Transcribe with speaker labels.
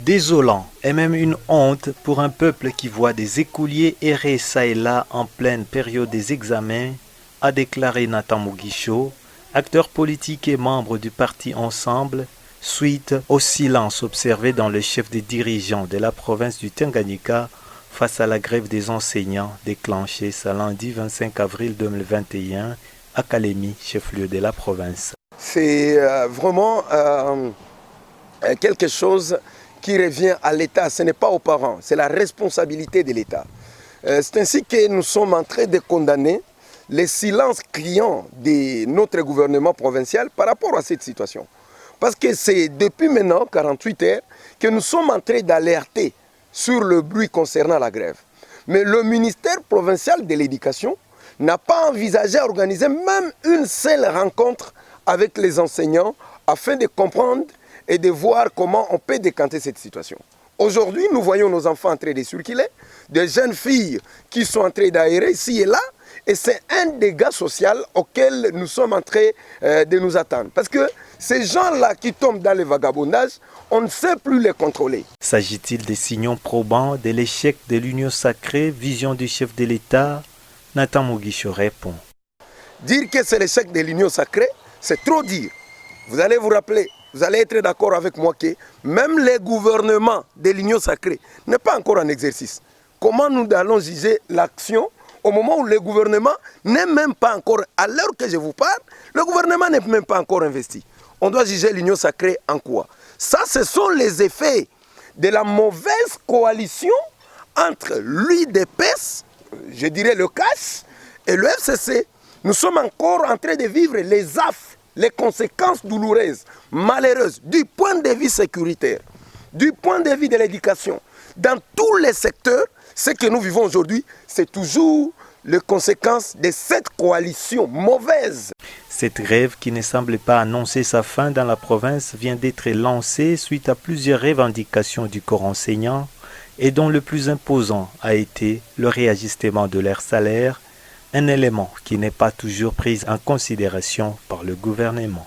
Speaker 1: Désolant et même une honte pour un peuple qui voit des écoliers errer çà et là en pleine période des examens, a déclaré Nathan Mugisho, acteur politique et membre du parti Ensemble, suite au silence observé dans le chef des dirigeants de la province du Tanganyika face à la grève des enseignants déclenchée ce lundi 25 avril 2021 à Kalemi, chef-lieu de la province.
Speaker 2: C'est vraiment quelque chose qui revient à l'État, ce n'est pas aux parents, c'est la responsabilité de l'État. C'est ainsi que nous sommes en train de condamner les silences criants de notre gouvernement provincial par rapport à cette situation. Parce que c'est depuis maintenant 48 heures que nous sommes en train d'alerter sur le bruit concernant la grève. Mais le ministère provincial de l'Éducation n'a pas envisagé d'organiser même une seule rencontre avec les enseignants afin de comprendre et de voir comment on peut décanter cette situation. Aujourd'hui, nous voyons nos enfants en train de circuler, des jeunes filles qui sont en train d'aérer ici et là, et c'est un dégât social auquel nous sommes en train de nous attendre. Parce que ces gens-là qui tombent dans le vagabondage, on ne sait plus les contrôler.
Speaker 1: S'agit-il des signaux probants de l'échec de l'Union sacrée, vision du chef de l'État? Nathan Mugisho répond.
Speaker 2: Dire que c'est l'échec de l'Union sacrée, c'est trop dire. Vous allez vous rappeler, vous allez être d'accord avec moi que même les gouvernements de l'Union sacrée n'est pas encore en exercice. Comment nous allons juger l'action au moment où le gouvernement n'est même pas encore, à l'heure que je vous parle, le gouvernement n'est même pas encore investi. On doit juger l'Union sacrée en quoi? Ça, ce sont les effets de la mauvaise coalition entre l'UDPS, je dirais le CAS, et le FCC. Nous sommes encore en train de vivre les affres, les conséquences douloureuses, malheureuses, du point de vue sécuritaire, du point de vue de l'éducation. Dans tous les secteurs, ce que nous vivons aujourd'hui, c'est toujours les conséquences de cette coalition mauvaise.
Speaker 1: Cette grève, qui ne semble pas annoncer sa fin dans la province, vient d'être lancée suite à plusieurs revendications du corps enseignant et dont le plus imposant a été le réajustement de leur salaire, un élément qui n'est pas toujours pris en considération par le gouvernement.